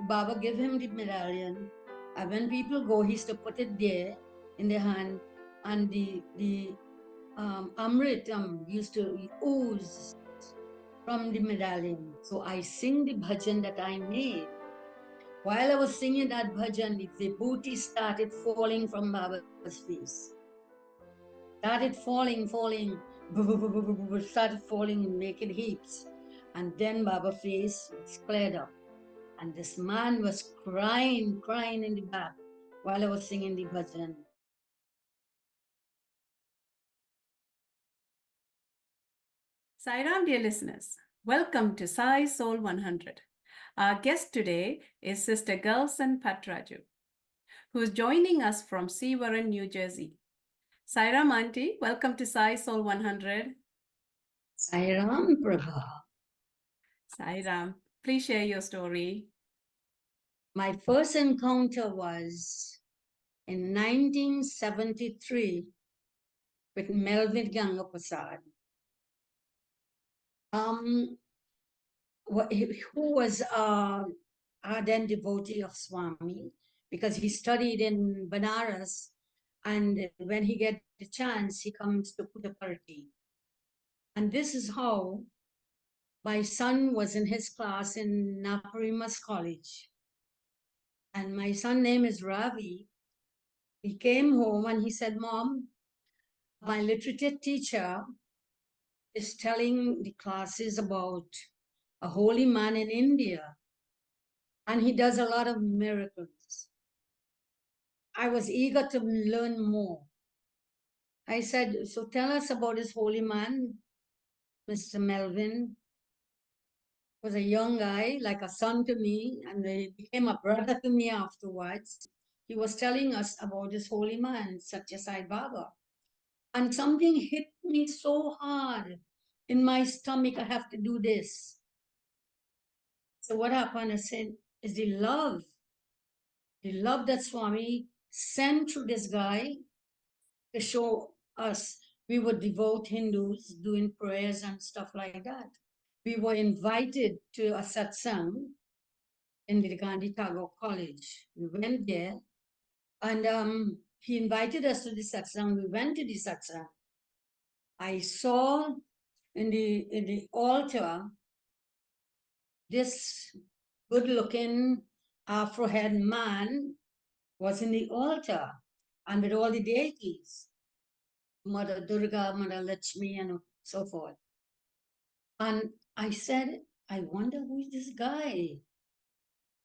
Baba gave him the medallion, and when people go, he used to put it there in their hand, and the amritam used to ooze from the medallion. So I sing the bhajan that I made. While I was singing that bhajan, the vibhuti started falling from Baba's face. Started falling, started falling, making heaps. And then Baba's face was cleared up. And this man was crying in the back while I was singing the bhajan. Sairam, dear listeners, welcome to Sai Soul 100. Our guest today is Sister Girlsin Patraju, who is joining us from Sairam, New Jersey. Sairam Auntie, welcome to Sai Soul 100. Sairam Prabha. Sairam, please share your story. My first encounter was in 1973 with Melvin Gangapasad. Who was ardent devotee of Swami because he studied in Banaras, and when he gets the chance, he comes to Puttaparthi. And this is how my son was in his class in Naparimas College. And my son name is Ravi. He came home and he said, Mom, my literature teacher is telling the classes about a holy man in India, and he does a lot of miracles. I was eager to learn more. I said, so tell us about this holy man, Mr. Melvin. Was a young guy, like a son to me, and he became a brother to me afterwards. He was telling us about this holy man, Satya Sai Baba. And something hit me so hard in my stomach, I have to do this. So what happened, I said, is the love that Swami sent through this guy to show us. We would devote Hindus doing prayers and stuff like that. We were invited to a satsang in the Gandhi Tagore College. We went there, and he invited us to the satsang. We went to the satsang. I saw in the altar this good-looking Afro-head man was in the altar, and with all the deities, Mother Durga, Mother Lakshmi, and so forth. And I said, I wonder who is this guy?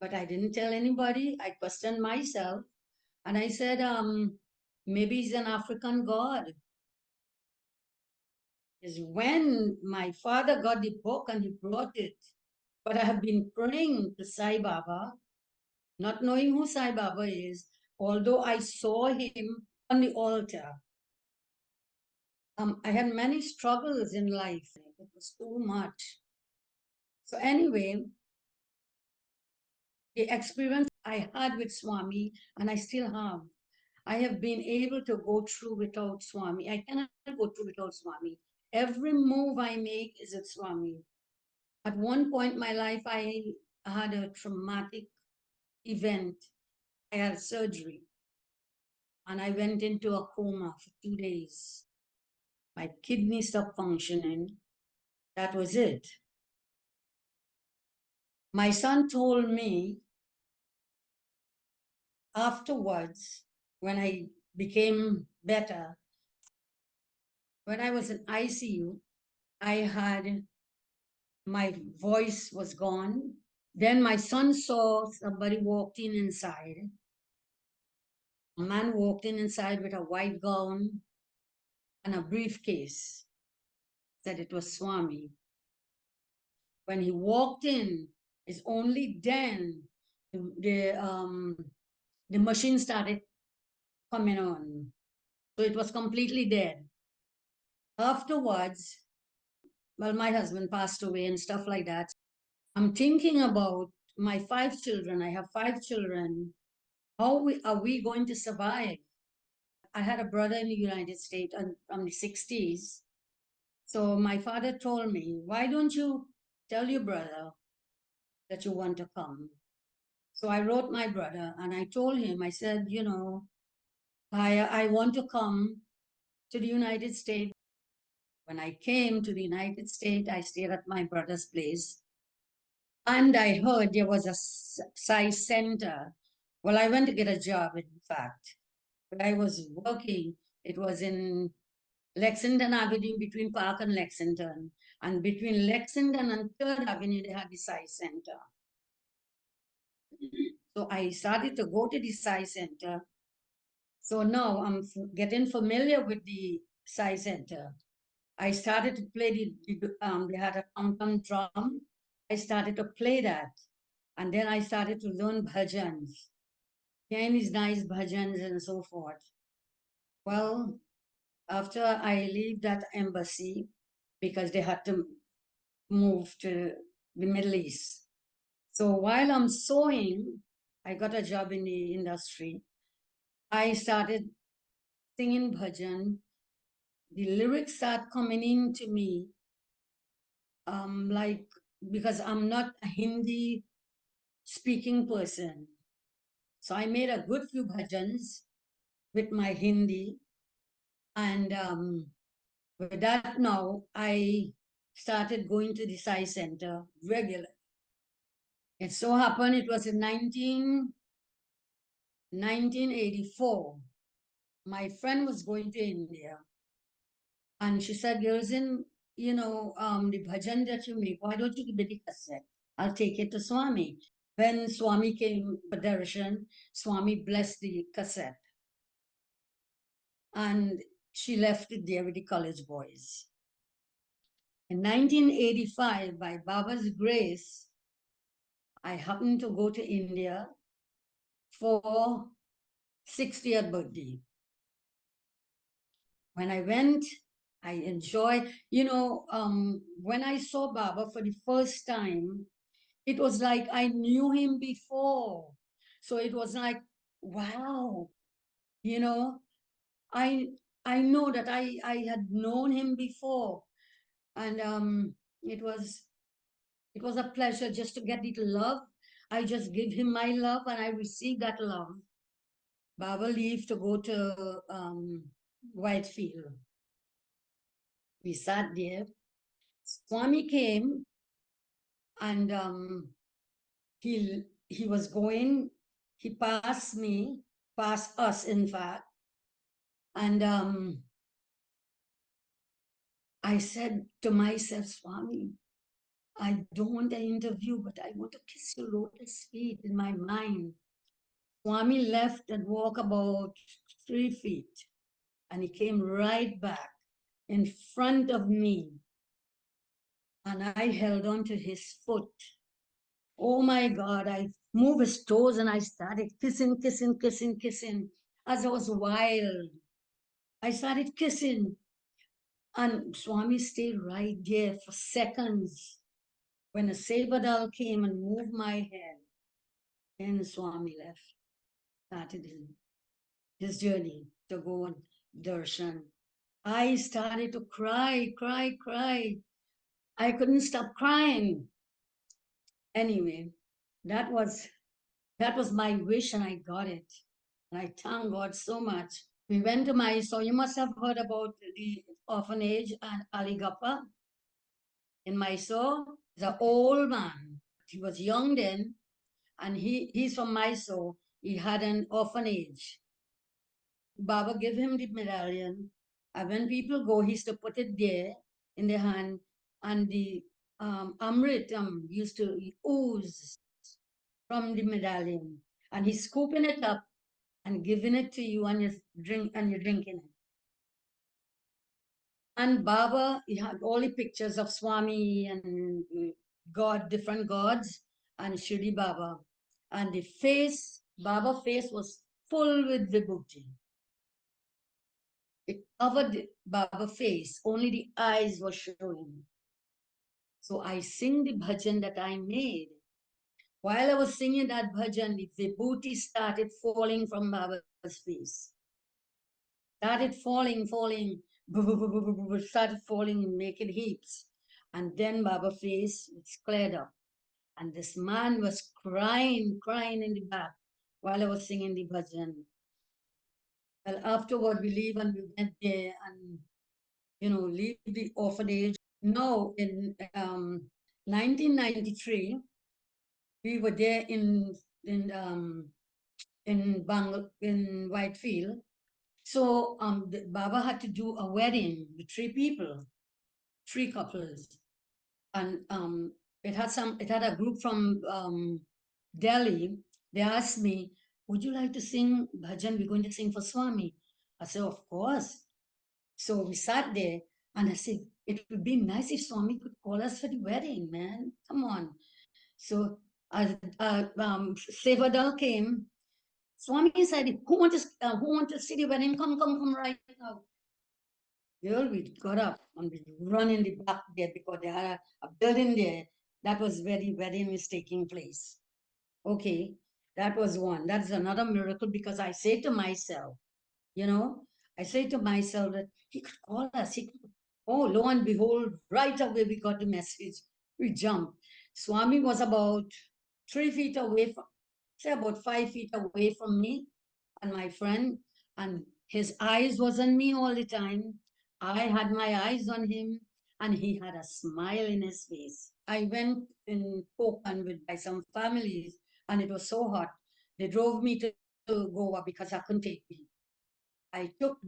But I didn't tell anybody. I questioned myself. And I said, maybe he's an African god. Is when my father got the book and he brought it. But I have been praying to Sai Baba, not knowing who Sai Baba is, although I saw him on the altar. I had many struggles in life. It was too much. So anyway, the experience I had with Swami, and I still have been able to go through without Swami. I cannot go through without Swami. Every move I make is with Swami. At one point in my life, I had a traumatic event. I had surgery, and I went into a coma for 2 days. My kidney stopped functioning. That was it. My son told me afterwards, when I became better, when I was in ICU, I had my voice was gone. Then my son saw somebody walked in inside. A man walked in inside with a white gown and a briefcase. Said it was Swami. When he walked in, it's only then the machine started coming on. So it was completely dead. Afterwards, well, my husband passed away and stuff like that. I'm thinking about my 5 children. I have 5 children. How are we going to survive? I had a brother in the United States from the 60s. So my father told me, why don't you tell your brother that you want to come? So I wrote my brother and I told him, I said, I want to come to the United States. When I came to the United States, I stayed at my brother's place. And I heard there was a Sai center. Well, I went to get a job, in fact. But I was working. It was in Lexington Avenue, between Park and Lexington. And between Lexington and 3rd Avenue, they had the Sai Center. So I started to go to the Sai Center. So now I'm getting familiar with the Sai Center. I started to play they had a tom drum. I started to play that. And then I started to learn bhajans, Chinese nice bhajans and so forth. Well, after I leave that embassy, because they had to move to the Middle East. So while I'm sewing, I got a job in the industry. I started singing bhajan. The lyrics start coming into me, like, because I'm not a Hindi speaking person. So I made a good few bhajans with my Hindi. And with that now, I started going to the Sai Center regularly. It so happened it was in 1984. My friend was going to India. And she said, Girlsin, the bhajan that you make, why don't you give me the cassette? I'll take it to Swami. When Swami came for darshan, Swami blessed the cassette. And she left it there with the college boys. In 1985, by Baba's grace, I happened to go to India for 60th birthday. When I went, I enjoyed, when I saw Baba for the first time, it was like I knew him before. So it was like, wow, you know, I I know that I had known him before. And it was a pleasure just to get it love. I just give him my love and I receive that love. Baba leave to go to Whitefield. We sat there. Swami came and he was going. He passed me, passed us, in fact. And I said to myself, Swami, I don't want an interview, but I want to kiss your lotus feet in my mind. Swami left and walked about 3 feet, and he came right back in front of me, and I held on to his foot. Oh my God, I moved his toes and I started kissing, kissing, kissing, kissing. As I was wild, I started kissing. And Swami stayed right there for seconds. When a Sabadal came and moved my head, then Swami left, started his journey to go on darshan. I started to cry, cry, cry. I couldn't stop crying. Anyway, that was my wish and I got it. And I thank God so much. We went to Mysore. You must have heard about the orphanage at Aligappa in Mysore. He's an old man. He was young then, and he's from Mysore. He had an orphanage. Baba gave him the medallion, and when people go, he used to put it there in their hand, and the amritam used to ooze from the medallion, and he's scooping it up and giving it to you, and you're drinking it. And Baba, he had all the pictures of Swami and God, different gods, and Shirdi Baba. And the face, Baba face was full with vibhuti. It covered the Baba face, only the eyes were showing. So I sing the bhajan that I made. While I was singing that bhajan, the vibhuti started falling from Baba's face. Started falling, started falling, making heaps. And then Baba's face was cleared up. And this man was crying in the back while I was singing the bhajan. Well, afterward, we leave and we went there and, leave the orphanage. Now, in 1993, we were there in Whitefield. So the Baba had to do a wedding with three people, three couples, and it had a group from Delhi. They asked me, "Would you like to sing bhajan? We're going to sing for Swami." I said, "Of course." So we sat there, and I said, "It would be nice if Swami could call us for the wedding, man. Come on." So Sevadal came. Swami said, who want to see the wedding? Come right now." Girl, we got up and we run in the back there because they had a building there that was where the wedding was taking place. Okay, that was one. That's another miracle because I say to myself, I say to myself that he could call us. Oh, lo and behold, right away we got the message. We jumped. Swami was about 3 feet away from, say about 5 feet away from me and my friend, and his eyes was on me all the time. I had my eyes on him, and he had a smile in his face. I went in Kokan by some families, and it was so hot. They drove me to Goa because I couldn't take me. I took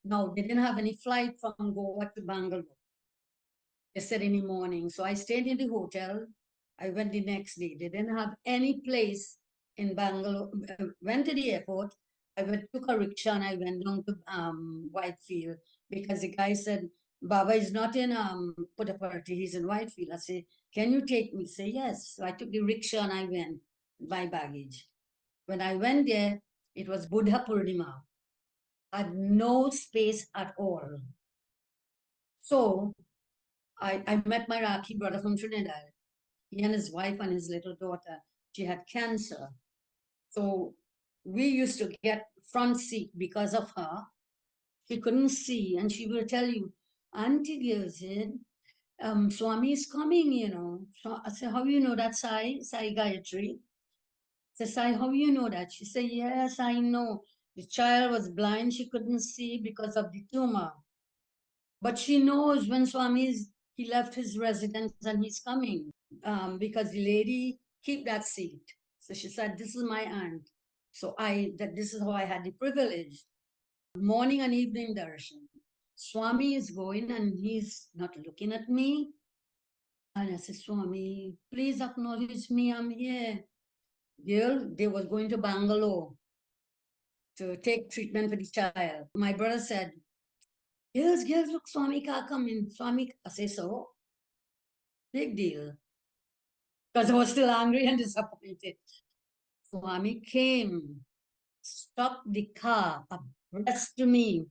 no, they didn't have any flight from Goa to Bangalore yesterday in the morning. So I stayed in the hotel. I went the next day. They didn't have any place in Bangalore. Went to the airport. Took a rickshaw and I went down to Whitefield because the guy said, "Baba is not in Puttaparthi, he's in Whitefield." I said, "Can you take me?" Say yes. So I took the rickshaw and I went, my baggage. When I went there, it was Buddha Purnima. I had no space at all. So I met my Rakhi brother from Trinidad. He and his wife and his little daughter, she had cancer. So we used to get front seat because of her. She couldn't see, and she will tell you, "Auntie Girlsin, Swami is coming. So I said, "How you know that, Sai Gayatri?" I said, "Sai, how you know that?" She said, "Yes, I know. The child was blind, she couldn't see because of the tumor. But she knows when he left his residence and he's coming because the lady keep that seat." So she said, "This is my aunt." So this is how I had the privilege. Morning and evening darshan. Swami is going and he's not looking at me. And I said, "Swami, please acknowledge me. I'm here." Girl, they was going to Bangalore to take treatment for the child. My brother said, girls, look, Swami ka coming. Swami, I say, "So, big deal." Because I was still angry and disappointed. Swami came, stopped the car, abreast to me,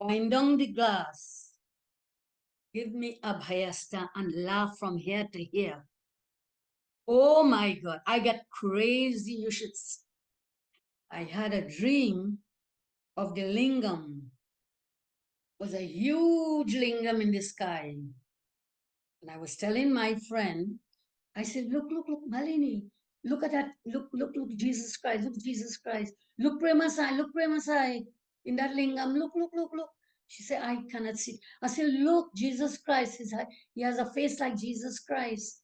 wind down the glass, give me a bhayasta and laugh from here to here. Oh my God, I get crazy. You should. I had a dream of the lingam. It was a huge lingam in the sky. And I was telling my friend, I said, look, Malini, look at that, look, Jesus Christ, look, Jesus Christ, look, Premasai, in that lingam, look. She said, "I cannot see." I said, "Look, Jesus Christ, he has a face like Jesus Christ.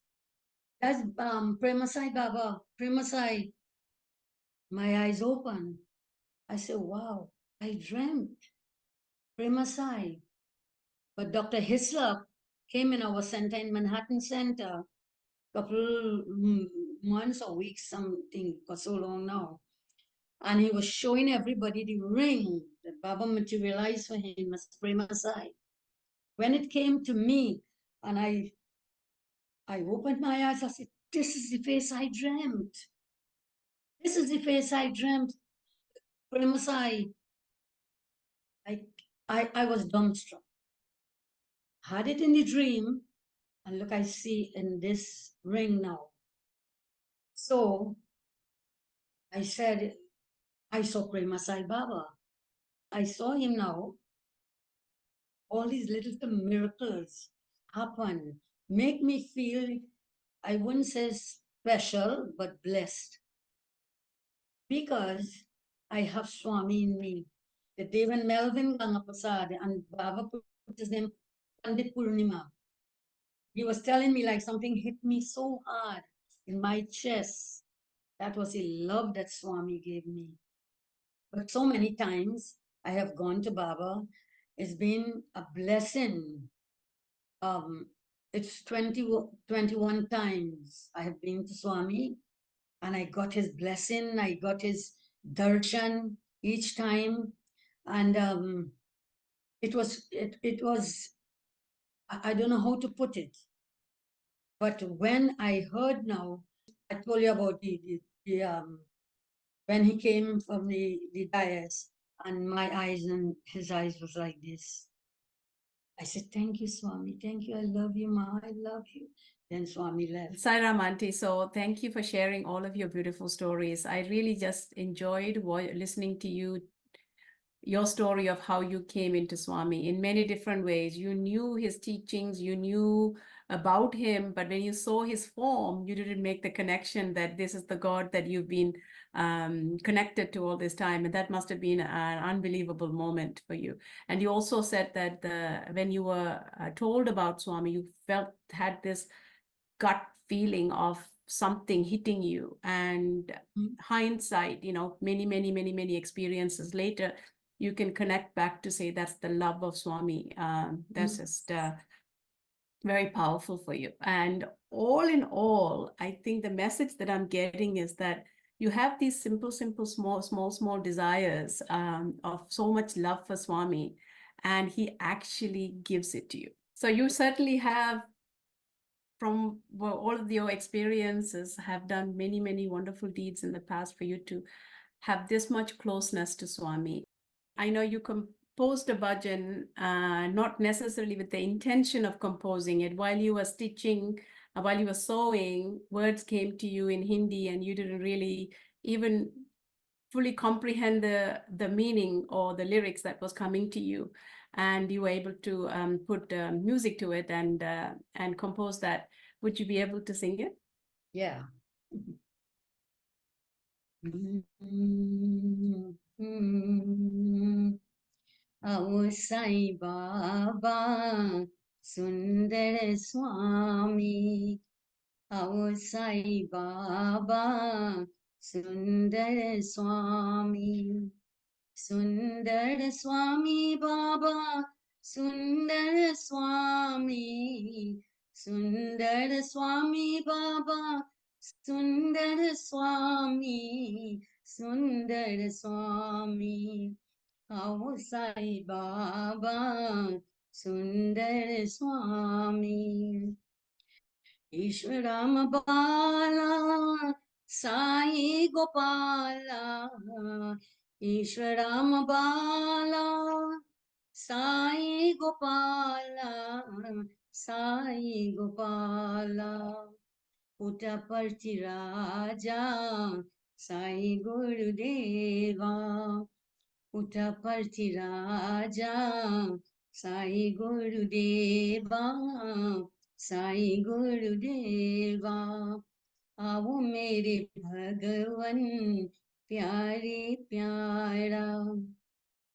That's Premasai Baba, Premasai." My eyes open. I said, "Wow, I dreamt Premasai." But Dr. Hislop came in our center in Manhattan Center couple months or weeks, something for so long now. And he was showing everybody the ring that Baba materialized for him as Prema Sai. When it came to me, and I opened my eyes, I said, "This is the face I dreamt. This is the face I dreamt, Prema Sai." I, I was dumbstruck. Had it in the dream, and look, I see in this ring now. So I said, "I saw Prema Sai Baba. I saw him now. All these little miracles happen, make me feel I wouldn't say special, but blessed because I have Swami in me. The day when Melvin Gangapasad and Baba put his name Pandit Purnima, he was telling me like something hit me so hard in my chest. That was a love that Swami gave me. But so many times I have gone to Baba. It's been a blessing. Um, it's 21 times I have been to Swami and I got his blessing. I got his darshan each time. And it was, I don't know how to put it. But when I heard now, I told you about the when he came from the dais and my eyes and his eyes was like this. I said, thank you, Swami. Thank you. I love you, Ma. I love you. Then Swami left. Sairam Auntie, so thank you for sharing all of your beautiful stories. I really just enjoyed listening to you, your story of how you came into Swami in many different ways. You knew his teachings, you knew about him, but when you saw his form, you didn't make the connection that this is the God that you've been connected to all this time. And that must have been an unbelievable moment for you. And you also said that when you were told about Swami, you had this gut feeling of something hitting you. And hindsight, many experiences later, you can connect back to say that's the love of Swami. That's just very powerful for you. And all in all, I think the message that I'm getting is that you have these simple, small desires of so much love for Swami, and he actually gives it to you. So you certainly have, from all of your experiences, have done many wonderful deeds in the past for you to have this much closeness to Swami. I know you composed a bhajan, not necessarily with the intention of composing it. While you were stitching, while you were sewing, words came to you in Hindi and you didn't really even fully comprehend the meaning or the lyrics that was coming to you. And you were able to put music to it and compose that. Would you be able to sing it? Yeah. Ao Sai Baba, Sundar Swami. Ao Sai Baba, Sundar Swami. Sundar Swami Baba, Sundar Swami. Sundar Swami Baba, Sundar Swami. Sundar Swami. Ao Sai Baba, Sundar Swami. Ishwaram Bala, Sai Gopala, Ishwaram Bala, Sai Gopala, Sai Gopala, Puttaparthi Raja, Sai Gurudeva, Puttaparthi Raja, Sai Gurudeva, Sai Gurudeva. आओ मेरे भगवन प्यारे प्यारा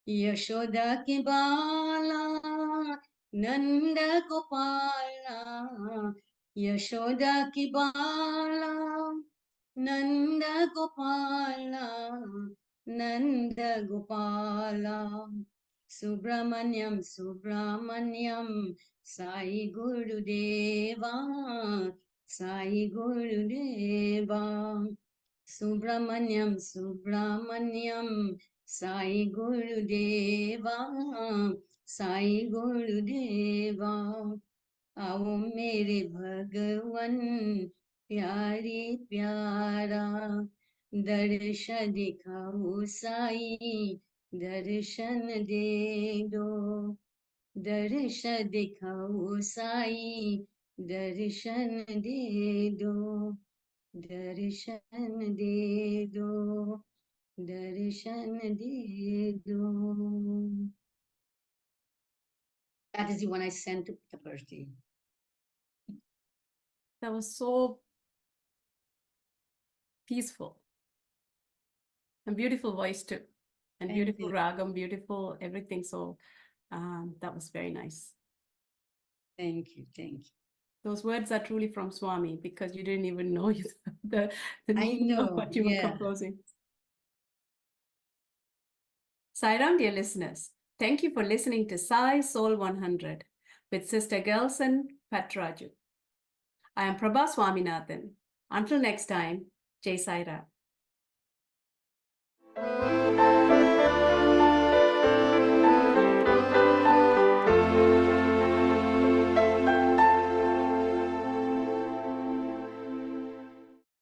यशोदा के बाला नंद गोपाला यशोदा के बाला नंद गोपाला नंद गोपाला सुब्रमण्यम सुब्रमण्यम साई गुरुदेवा साई गुरुदेवा सुब्रमण्यम सुब्रमण्यम साई गुरुदेवा साई गुरुदेवा आओ मेरे भगवन प्यारे प्यारा दर्श दिखाओ साई दर्शन दे दो दर्श दिखाओ साई दर्शन दे दो दर्शन दे दो दर्शन दे दो. That is the one I sent to Puttaparthi. That was so peaceful and beautiful voice too, and Thank beautiful you. ragam, beautiful everything. So that was very nice. Thank you. Thank you. Those words are truly from Swami because you didn't even know the I meaning of know. what you were Yeah. composing. Sairam, dear listeners, thank you for listening to Sai Soul 100 with Sister Girlsin Patraju. I am Prabha Swaminathan. Until next time, Jai Sairam.